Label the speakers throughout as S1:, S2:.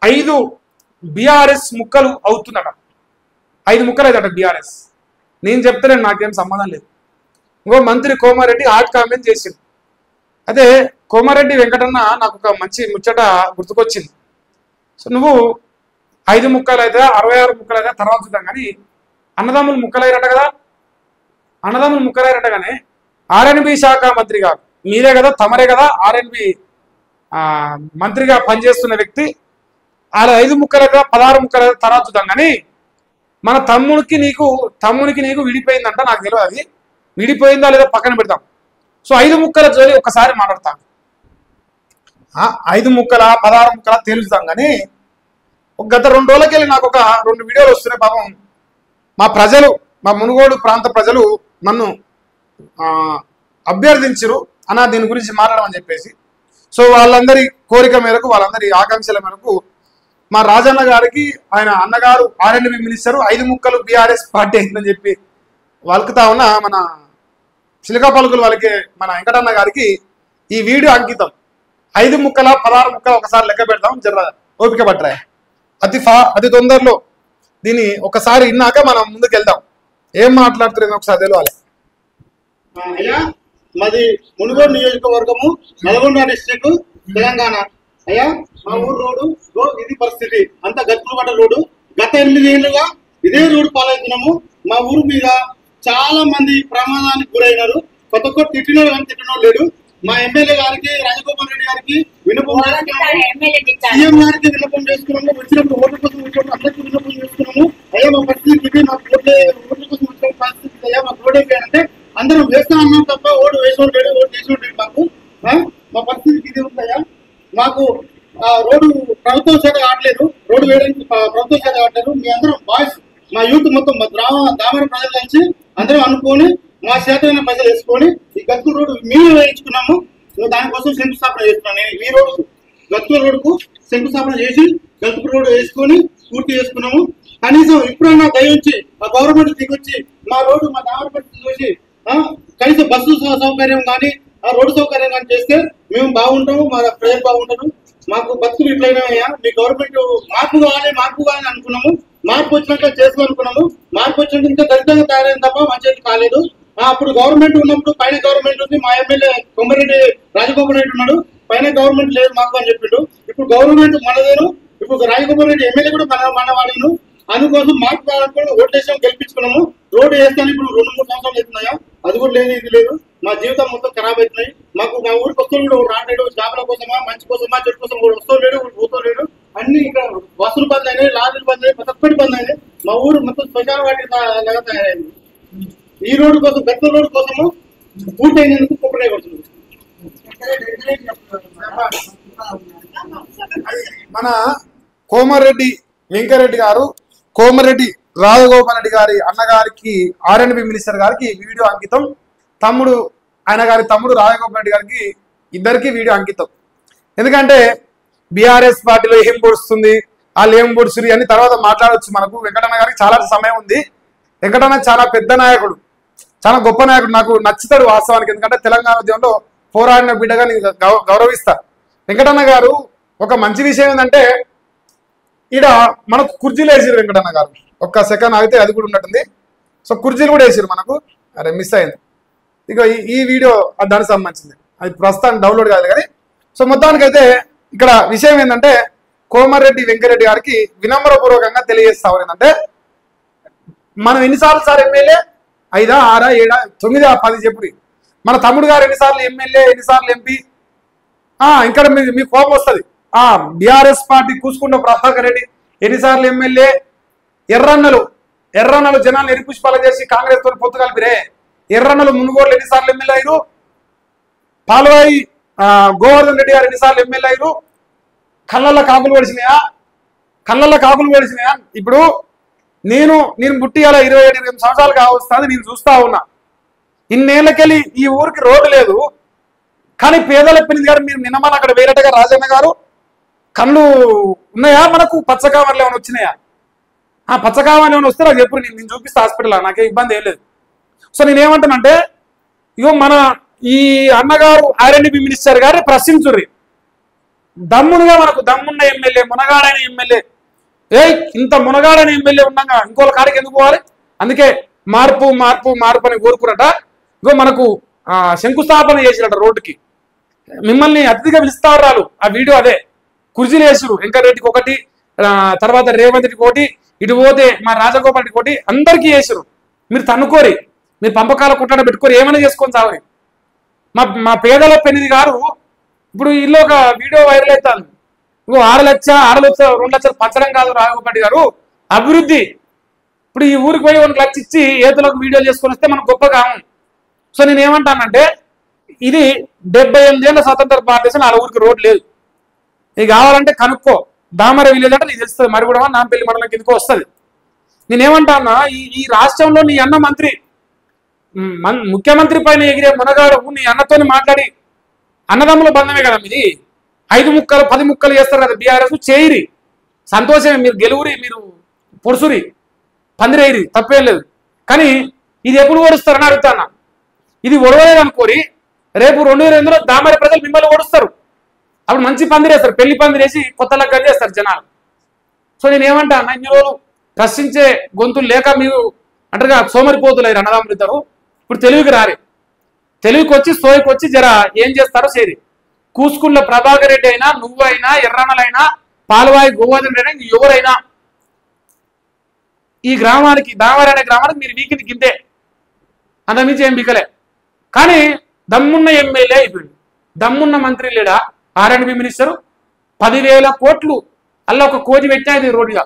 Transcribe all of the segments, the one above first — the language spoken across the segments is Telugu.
S1: 5 బీఆర్ఎస్ ముక్కలు అవుతుందట. 5 ముక్కలు అవుతాడ బీఆర్ఎస్. నేను చెప్తలేను, నాకేం సంబంధం లేదు. ఇంకో మంత్రి కోమారెడ్డి హాట్ కామెంట్ చేసింది. అదే కోమారెడ్డి వెంకటన్న నాకు ఒక మంచి ముచ్చట గుర్తుకొచ్చింది. సో నువ్వు 5 ముక్కలు అయితే 66 ముక్కలు అయితే తర్వాత చూద్దాం, కానీ అన్నదమ్ములు ముక్కలయ్యారట కదా, అన్నదమ్ములు ముక్కలయ్యారట. కానీ ఆర్ఎన్బి శాఖ మంత్రి గారు మీరే కదా, తమరే కదా ఆర్ఎన్బి మంత్రిగా పనిచేస్తున్న వ్యక్తి. అలా 5 ముక్కలు అయితే 16 ముక్కలు అయితే తర్వాత చూద్దాం, కానీ మన తమ్మునికి నీకు విడిపోయిందంట. నాకు తెలియదు అది విడిపోయిందా లేదా పక్కన పెడతాం. సో 5 ముక్కల జోలి ఒక్కసారి మాట్లాడతాం. 5 ముక్కల 16 ముక్కల తేలుస్తాం. కానీ గత 2 రోజులకి వెళ్ళి నాకు ఒక 2 వీడియోలు వస్తున్నాయి. పాపం మా ప్రజలు, మా మునుగోడు ప్రాంత ప్రజలు నన్ను అభ్యర్థించరు అన్న దీని గురించి మాట్లాడమని చెప్పేసి. సో వాళ్ళందరి కోరిక మేరకు, వాళ్ళందరి ఆకాంక్షల మేరకు మా రాజన్న గారికి ఆయన అన్నగారు ఆర్ఎన్బి మినిస్టర్ 5 ముక్కలు బీఆర్ఎస్ పార్టీ అయిందని చెప్పి వలుకుతా ఉన్న మన చిలక పలుకులు వాళ్ళకి మన వెంకటన్న గారికి ఈ వీడియో అంకితం. 5 ముక్కల 16 ముక్కలు ఒకసారి లెక్క పెడతాం, జర ఓపిక పట్టరా. అతి తొందరలో దీన్ని ఒకసారి విన్నాక మనం ముందుకు వెళ్దాం. ఏం మాట్లాడుతున్నారు ఒకసారి తెలియాలి.
S2: అయ్యా మాది మునుగోడు నియోజకవర్గము, నల్గొండ డిస్ట్రిక్ట్, తెలంగాణ. అయ్యా మా ఊరు రోడ్డు ఇది పరిస్థితి, అంత గతులు పడ్డ రోడ్డు. గత 8 ఏళ్ళుగా ఇదే రోడ్డు పాలవుతున్నాము. మా ఊరు మీద చాలా మంది ప్రమాదానికి గురైనారు. కొత్త తిట్టిన కానీ తిట్టడం లేదు. మా ఎమ్మెల్యే గారికి, రాజగోపాల్ రెడ్డి గారికి విన్నపం సీఎం గారికి విన్నపం చేసుకున్నాము. వచ్చినప్పుడు ఓట్ల కోసం వచ్చినప్పుడు అందరికీ విన్నపం చేసుకున్నాము. అయ్యా మా పరిస్థితి మాకు ఓట్ల కోసం వచ్చిన పరిస్థితి అయ్యా మాకు రోడ్ అయిపోయారంటే అందరూ వేస్తా అన్నాం తప్ప ఓటు వేసుకోవడం లేదు, ఓటు వేసుకోవడం లేదు. మాకు మా పరిస్థితికి ఇది ఉందయ్యా. మాకు రోడ్డు ప్రభుత్వం చేత కావట్లేదు, రోడ్డు వేయడానికి ప్రభుత్వం చేత కావట్లేదు. మీ అందరం బాయ్స్, మా యూత్ మొత్తం దామర ప్రజలు కలిసి అందరం అనుకొని మా చేతైన ప్రజలు వేసుకొని ఈ గతుకుల రోడ్డు మేము వేయించుకున్నాము. దానికోసం శంకుస్థాపన చేస్తున్నాను. నేను ఈ రోడ్డు గతుకుల రోడ్డుకు శంకుస్థాపన చేసి గతుకుల రోడ్డు వేసుకొని పూర్తి చేసుకున్నాము. కనీసం ఇప్పుడన్నా దయించి ఆ గవర్నమెంట్ దిగొచ్చి మా రోడ్డు మా దామర పరిస్థితి చూసి కనీసం బస్సు సౌకర్యం కానీ ఆ రోడ్డు సౌకర్యం కానీ చేస్తే మేము బాగుంటాము, మా ప్రజలు బాగుంటారు. మాకు బతుకులు ఇట్లయినాయా, మీ గవర్నమెంట్ మార్పు కావాలి అనుకున్నాము. మార్పు వచ్చినాక చేసుకోవాలనుకున్నాము. మార్పు వచ్చినట్టు ఇంకా దరిద్రంగా తయారైంది తప్ప మంచిది కాలేదు. అప్పుడు గవర్నమెంట్ ఉన్నప్పుడు పైన గవర్నమెంట్ ఉంది, మా ఎమ్మెల్యే కొమ్మరెడ్డి రాజగోపాల్ రెడ్డి ఉన్నాడు, పైన గవర్నమెంట్ లేదు మాకు అని చెప్పిండు. ఇప్పుడు గవర్నమెంట్ మనదేను, ఇప్పుడు రాజగోపాల్ రెడ్డి ఎమ్మెల్యే కూడా మనవాడేను. అందుకోసం మార్పు కావాలనుకుని ఓట్లేసాం, గెలిపించుకున్నాము. రోడ్డు వేస్తాను ఇప్పుడు 2-3 సంవత్సరాలు అవుతున్నాయా, అది కూడా లేదు, ఇది లేదు. మా జీవితం మొత్తం ఖరాబ్ అవుతున్నాయి. మాకు మా ఊరికి వస్తువులు కూడా రాలేడు, జాబుల కోసమా, మంచి కోసమా, చెడు కోసం కూడా వస్తలేడు, పోతలేడు. అన్ని ఇక్కడ బస్సులు బంద్ అయినాయి, లారీలు బంద్ అయినాయి, ప్రతి బంద్ అయినాయి. మా ఊరు మొత్తం శ్మశాన వాటి లాగా తయారైంది. ఈ రోడ్డు కోసం, పెద్ద రోడ్డు కోసము పూర్తి అయినందుకు కొబ్బరి కొడుతుంది.
S1: మన కోమారెడ్డి వెంకరెడ్డి గారు, కోమారెడ్డి రాజగోపాల్ రెడ్డి గారి అన్నగారికి, ఆర్ఎన్బి మినిస్టర్ గారికి వీడియో అంకితం. ఆయన గారి తమ్ముడు రాజగోపాల్ రెడ్డి గారికి ఇద్దరికి వీడియో అంకితం. ఎందుకంటే బీఆర్ఎస్ పార్టీలో ఏం పొడుస్తుంది, వాళ్ళు ఏం పొడుస్తుంది అని తర్వాత మాట్లాడవచ్చు. మనకు వెంకటన్న గారికి చాలా సమయం ఉంది. వెంకటన్న చాలా పెద్ద నాయకుడు, చాలా గొప్ప నాయకుడు, నాకు నచ్చుతాడు వాస్తవానికి. ఎందుకంటే తెలంగాణ ఉద్యమంలో పోరాడిన బిడ్డగా నేను గౌరవిస్తా. వెంకటన్న గారు ఒక మంచి విషయం ఏంటంటే ఈడ మనకు కుర్చీలు వేసారు వెంకటన్న గారు. ఒక్క సెకండ్ ఆగితే అది కూడా ఉన్నట్టుంది. సో కుర్చీలు కూడా వేసారు మనకు. అరే మిస్ అయింది. ఇక ఈ వీడియో దానికి సంబంధించింది, అది ప్రస్తుతానికి డౌన్లోడ్ కాదు కానీ. సో మొత్తానికైతే ఇక్కడ విషయం ఏంటంటే కోమారెడ్డి వెంకరెడ్డి గారికి వినమ్రపూర్వకంగా తెలియజేస్తాం. ఏంటంటే మనం ఎన్నిసార్లు సార్ ఎమ్మెల్యే, 5, 6, 7, 9, 10 చెప్పురి. మన తమ్ముడు గారు ఎన్నిసార్లు ఎమ్మెల్యే, ఎన్నిసార్లు ఎంపీ. ఇక్కడ మీకు కోపం వస్తుంది. బీఆర్ఎస్ పార్టీ కూసుకుంట ప్రభాకర్ రెడ్డి ఎన్నిసార్లు ఎమ్మెల్యే. ఎర్రన్నలు జనాలు ఎరిపుష్పాలు చేసి కాంగ్రెస్ తో పొత్తు కలిపిరే. ఎర్రన్నలు మునుగోడులు ఎన్నిసార్లు ఎమ్మెల్యే అయ్యారు. పాల్వాయి గోవర్ధన్ రెడ్డి గారు ఎన్నిసార్లు ఎమ్మెల్యే అయ్యారు. కళ్ళల్లో కాకులు పడిచినాయా. ఇప్పుడు నేను పుట్టి అలా 27 సంవత్సరాలు కావస్తుంది. నేను చూస్తా ఉన్నా. ఇన్నేళ్ళకెళ్ళి ఈ ఊరికి రోడ్డు లేదు. కానీ పేదల పెనిది గారు మీరు నిన్నమని అక్కడ వేరేటగా రాజన్న గారు కళ్ళు ఉన్నాయా, మనకు పచ్చకావర్లు ఏమైనా వచ్చినాయా? పచ్చకావర్లు ఏమైనా వస్తే నాకు ఎప్పుడు నేను చూపిస్తే హాస్పిటల్, నాకే ఇబ్బంది ఏం లేదు. సో నేనేమంటానంటే ఇగో మన ఈ అన్నగారు ఆర్ఎన్బి మినిస్టర్ గారిని ప్రశ్నించుర్రి. దమ్మునుగా మనకు దమ్మున్న ఎమ్మెల్యే మునగాడైన ఎమ్మెల్యే ఇంత మునగాడైన ఎమ్మెల్యే ఉండగా ఇంకోళ్ళ కాడికి ఎందుకు పోవాలి? అందుకే మార్పు మార్పు మార్పు అని కోరుకున్నట. ఇంకో మనకు శంకుస్థాపన చేసినట రోడ్డుకి. మిమ్మల్ని అతిథిగా పిలుస్తారు రాలు. ఆ వీడియో అదే. కుర్చీలు వేసురు. వెంకటరెడ్డికి ఒకటి, తర్వాత రేవంత్ రెడ్డికి ఒకటి, ఇటు పోతే మా రాజగోపాల్ రెడ్డికి ఒకటి, అందరికీ వేసారు. మీరు తన్నుకోరి, మీరు పంపకాల కుట్టాడ పెట్టుకోరి, ఏమైనా చేసుకొని సావరి. మా పేదల పెనిది గారు ఇప్పుడు ఇల్లు ఒక వీడియో వైరల్ అవుతాను. ఇంకో 6 లక్షలు 2 లక్షలు పంచడం కాదు రాజగోపాల్ రెడ్డి గారు, అభివృద్ధి. ఇప్పుడు ఈ ఊరికి పోయి 1 లక్ష ఇచ్చి ఏతులకు వీడియోలు చేసుకొని వస్తే మనం గొప్ప కాము. సో నేను ఏమంటానంటే, ఇది 78 ఏళ్ళ స్వతంత్ర భారతదేశం, ఆ ఊరికి రోడ్ లేదు. నీకు కావాలంటే కనుక్కో. దామర విలేజ్ అంటే నీకు తెలుస్తుంది. మరిగూడ నాంపల్లి మండలం కిందకో వస్తుంది. నేనేమంటానా, ఈ రాష్ట్రంలో నీ అన్న మంత్రి, ముఖ్యమంత్రి పైన ఎగిరే మునగాడు నీ అన్నతోని మాట్లాడి, అన్నదమ్ముల బంధమే కదా మీది. 5 ముక్కలు 10 ముక్కలు చేస్తారు కదా బీఆర్ఎస్. చేయరి, సంతోషమే. మీరు గెలువురి, మీరు పొడుసురి, పందిరేయరి, తప్పేం లేదు. కానీ ఇది ఎప్పుడు ఓడుస్తారని అడుగుతానా. ఇది ఒడవలేదు అనుకోరి, రేపు 2022లో దామర ప్రజలు మిమ్మల్ని ఓడుస్తారు. అప్పుడు మంచి పందిరేస్తారు, పెళ్లి పందిరేసి కొత్త లగ్గం చేస్తారు జనాలు. సో నేను ఏమంటా, ఇన్ని రోజులు ప్రశ్నించే గొంతులు లేక మీరు అంటారుగా సోమరిపోతులేరు అన్నదమ్ములు ఇద్దరు. ఇప్పుడు తెలివికి రారి, తెలివికి వచ్చి సోయికి వచ్చి జర ఏం చేస్తారో చేరి. కూసుకుళ్ళ ప్రభాకర్ రెడ్డి అయినా, నువ్వైనా, ఎర్రన్నలైనా, పాలవాయి గోవర్ధన్ రెడ్డి అయినా, ఎవరైనా ఈ గ్రామానికి, దామర అనే గ్రామానికి మీరు వీకింది గింతే, అంతమించి ఏం బికలే. కానీ దమ్మున్న ఎమ్మెల్యే అయిపోయింది, దమ్మున్న మంత్రి లేడా. R&B మినిస్టరు 10,000 కోట్లు అలా ఒక కోటి పెట్టాయి రోడ్డుగా,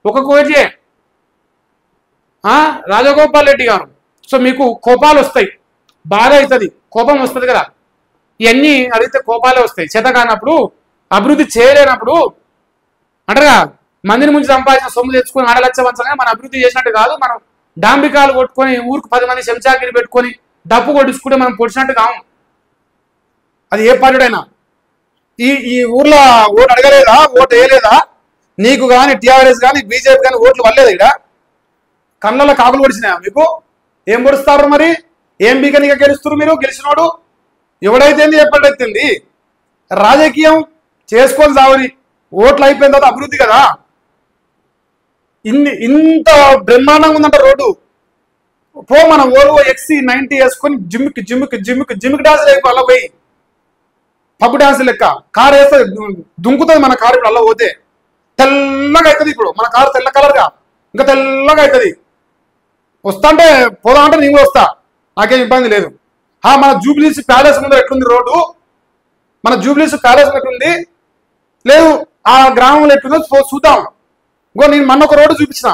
S1: ఒక కోటి. రాజగోపాల్ రెడ్డి గారు, సో మీకు కోపాలు వస్తాయి, బాధ అవుతుంది, కోపం వస్తుంది కదా. ఇవన్నీ అడిగితే కోపాలే వస్తాయి. చేత కానప్పుడు, అభివృద్ధి చేయలేనప్పుడు అంటారుగా, మందిని ముంచి సంపాదించిన సొమ్ము తెచ్చుకొని 6 లక్షల వంచగా మనం అభివృద్ధి చేసినట్టు కాదు. మనం డాంబికాలు కొట్టుకొని ఊరికి 10 మంది చెంచాగిరి పెట్టుకొని డప్పు కొట్టించుకుంటే మనం పొడిచినట్టు కాము. అది ఏ పార్టీడైనా. ఈ ఊర్లో ఓటు అడగలేదా, ఓటు వేయలేదా? నీకు కానీ టీఆర్ఎస్ కానీ బీజేపీ కానీ ఓట్లు వల్లేదా? ఇక్కడ కళ్ళలో కాకులు పొడిచినాయా మీకు? ఏం పొడుస్తారు మరి? ఏం బీకనిగా గెలుస్తారు మీరు? గెలిచినోడు ఎవడైతే ఎప్పటికైతుంది. రాజకీయం చేసుకొని సావని, ఓట్లు అయిపోయిన తర్వాత అభివృద్ధి కదా. ఇంత బ్రహ్మాండంగా ఉందంట రోడ్డు. పో మన ఓల్వో XC90 వేసుకొని జిమ్కి జిమ్కి జిమ్కి జిమ్కి డాన్సులు అయిపోయి అలా పోయి పబ్బు డాన్స్ లెక్క కారు వేస్తే దుంకుతుంది మన కారు. ఇప్పుడు అలా పోతే తెల్లగా అవుతుంది. ఇప్పుడు మన కారు తెల్ల కలర్గా ఇంకా తెల్లగా అవుతుంది. వస్తా అంటే పోదా అంటే నేను కూడా వస్తా, నాకేం ఇబ్బంది లేదు. మన జూబ్లీస్ ప్యాలెస్ ముందు ఎట్లుంది రోడ్డు, మన జూబ్లీస్ ప్యాలెస్ ఎట్లుంది లేదు, ఆ గ్రామంలో ఎట్లుందో చూద్దాం. ఇంకో నేను మొన్న ఒక రోడ్డు చూపించిన,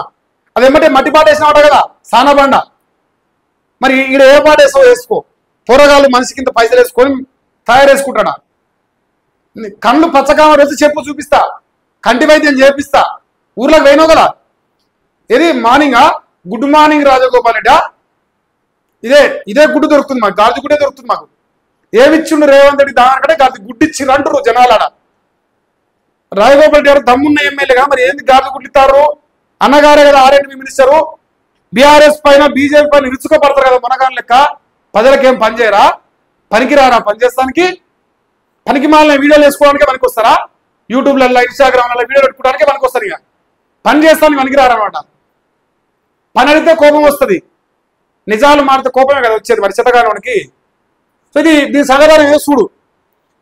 S1: అది ఏమంటే మట్టి పాట వేసినవాట కదా, సానాబండ. మరి ఈడ ఏ పాట వేసుకో, కూరగాయలు మనిషికి ఇంత పైసలు వేసుకొని తయారు వేసుకుంటాడా? కళ్ళు పచ్చకామ రోజు చెప్పు చూపిస్తా, కంటి వైద్యం చేపిస్తా. ఊర్లోకి పోయినావు కదా, ఇది మార్నింగా గుడ్ మార్నింగ్ రాజగోపాల్ రెడ్డి, ఇదే గుడ్డు దొరుకుతుంది మాకు, గాజు గుడ్డే దొరుకుతుంది మాకు. ఏమిచ్చిండు రేవంత్ రెడ్డి దానికంటే గాజు గుడ్డు ఇచ్చిండ్రు అంటారు జనాలాడ. రాజగోపాల్ రెడ్డి గారు దమ్మున్న ఎమ్మెల్యేగా మరి ఏంది గాజు గుడ్డు ఇస్తారు? అన్నగారే కదా R&B మినిస్టరు. బీఆర్ఎస్ పైన బీజేపీ పైన ఇరుచుకోపడతారు కదా మునగాన్ లెక్క. ప్రజలకేం పని చేయరా? పనికిరారా? పని చేస్తానికి పనికి మాలిన వీడియోలు వేసుకోవడానికే పనికి వస్తారా? యూట్యూబ్లలో ఇన్స్టాగ్రామ్లలో వీడియో పెట్టుకోవడానికే పనికి వస్తారు. ఇక పని చేస్తానికి పనికిరారనమాట. పని అడిగితే కోపం వస్తుంది, నిజాలు మారితే కోపమే కదా వచ్చేది మరి చేతగానికి. సో దీని సగదానం ఏదో చూడు.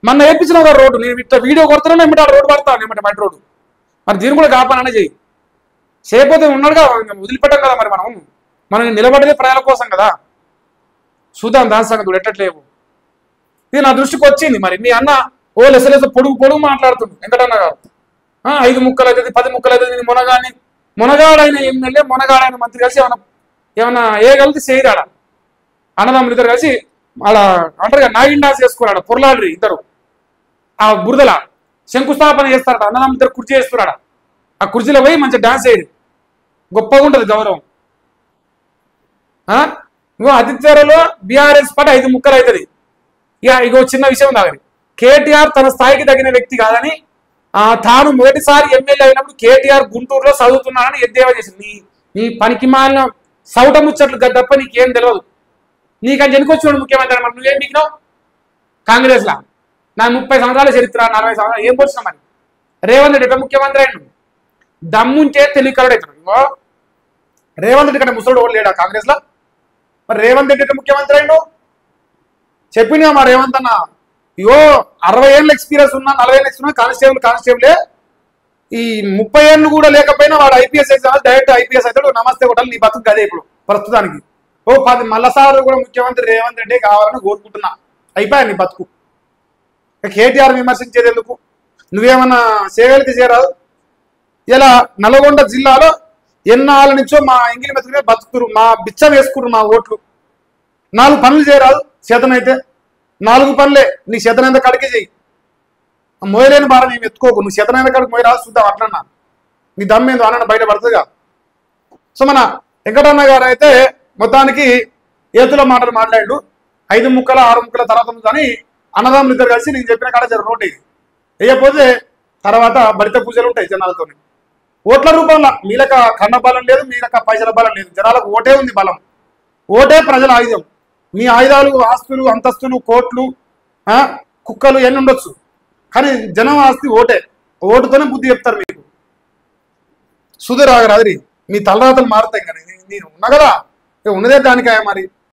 S1: మొన్న వేయించిన ఒక రోడ్డు, నేను ఇట్లా వీడియో కొడుతున్నా ఏమిటి రోడ్డు పడతాను ఏమంటే మట్టి రోడ్డు. మరి దీన్ని కూడా కాపాలనే చెయ్యి. చేయకపోతే ఉన్నాడుగా వదిలిపెట్టాం కదా. మరి మనం నిలబడేది ప్రజల కోసం కదా. చూద్దాం దాని సంగతి ఎట్టట్లేవు. ఇది నా దృష్టికి వచ్చింది. మరి మీ అన్న లెసలేస పొడుగు మాట్లాడుతుంది వెంకటన్న గారు. 5 ముక్కలు అవుతుంది, 10 ముక్కలు అవుతుంది. మునగాడైన ఎమ్మెల్యే, మునగాడైన మంత్రి కలిసి ఏమన్నా కలిసి చేయరాడ. అన్నదమ్ములు ఇద్దరు కలిసి అలా అంటారు నాగిన్ డాన్స్ చేసుకున్నాడు. పొరలాడ్రి ఇద్దరు ఆ బురదల శంకుస్థాపన చేస్తారట. అన్నదమ్ములు ఇద్దరు కుర్చీ చేస్తున్నాడు. ఆ కుర్చీలో పోయి మంచిగా డాన్స్ చేయరు, గొప్పగా ఉంటుంది గౌరవం. ఆదిత్యలో బీఆర్ఎస్ పార్టీ 5 ముక్కలు అవుతుంది. ఇక చిన్న విషయం దాగని, కేటీఆర్ తన స్థాయికి తగిన వ్యక్తి కాదని, తాను మొదటిసారి ఎమ్మెల్యే అయినప్పుడు కేటీఆర్ గుంటూరులో చదువుతున్నానని ఎద్దేవా చేసింది. నీ పనికి మాలిన సౌట ముచ్చట్లు తప్ప నీకేం తెలియదు. నీకని జనుకొచ్చుకోండి ముఖ్యమంత్రి. మరి నువ్వేం మిగినావు కాంగ్రెస్లా? నా 30 సంవత్సరాల చరిత్ర 40 సంవత్సరాలు ఏం పోతున్నా మరి రేవంత్ రెడ్డి ముఖ్యమంత్రి అయ్యాడు దమ్ముంటే తెలియకరుడు అవుతాడు ఇంకో రేవంత్ రెడ్డి కంటే ముసలుడు ఓడి లేడా కాంగ్రెస్ లో మరి రేవంత్ రెడ్డి ముఖ్యమంత్రి అయ్యాడు చెప్పినా మా రేవంత్ అన్న ఇగో 60 ఏళ్ళ ఎక్స్పీరియన్స్ ఉన్నా 40 ఏళ్ళ ఎక్స్పీరియన్స్ కానిస్టేబులే ఈ 30 ఏళ్ళు కూడా లేకపోయినా వాడు ఐపీఎస్ ఎగ్జామ్ డైరెక్ట్ ఐపీఎస్ అవుతాడు నమస్తే కొట్టాలి నీ బతుకు అదే ఇప్పుడు ప్రస్తుతానికి ఓ 10 మళ్ళసారి కూడా ముఖ్యమంత్రి రేవంత్ రెడ్డి కావాలని కోరుకుంటున్నా అయిపోయా నీ బతుకు కేటీఆర్ విమర్శించేది ఎందుకు నువ్వేమన్నా చేయగలిగితే చేయరాదు ఇలా నల్గొండ జిల్లాలో ఎన్నాళ్ళ నుంచో మా ఇంగిలి మెతుకునే బతుకురు మా బిచ్చం వేసుకురు మా ఓట్లు 4 పనులు చేయరాదు చేతనైతే 4 పనులే నీ చేతనైతే కడికి చెయ్యి మోయలేని భారం మేము ఎత్తుకోకు నువ్వు చేతనైతే కడికి మోయరాదు చూద్దాం అట్లన్నా నీ దమ్మేందో అన్న బయట పడుతుందిగా సో మన వెంకటన్న గారు అయితే మొత్తానికి ఏతుల మాటలు మాట్లాడు 5 ముక్కల 6 ముక్కల తర్వాత కానీ అన్నదమ్ములు ఇద్దరు కలిసి నేను చెప్పిన కాడ జర రోడ్డు వేయకపోతే తర్వాత బలిత పూజలు ఉంటాయి జనాలతో ఓట్ల రూపంలో మీలక కన్న బలం లేదు మీలక పైసల బలం లేదు జనాలకు ఓటే ఉంది బలం ఓటే ప్రజల ఆయుధం మీ ఆయుధాలు ఆస్తులు అంతస్తులు కోట్లు కుక్కలు ఎన్ని ఉండొచ్చు కానీ జనం ఆస్తి ఓటే ఓటుతోనే బుద్ధి చెప్తారు మీకు సుధీర్ రాగరాది మీ తలరాతలు మారుతాయి కానీ నేను ఉన్నా కదా ఉన్నదే దానికాయ మరి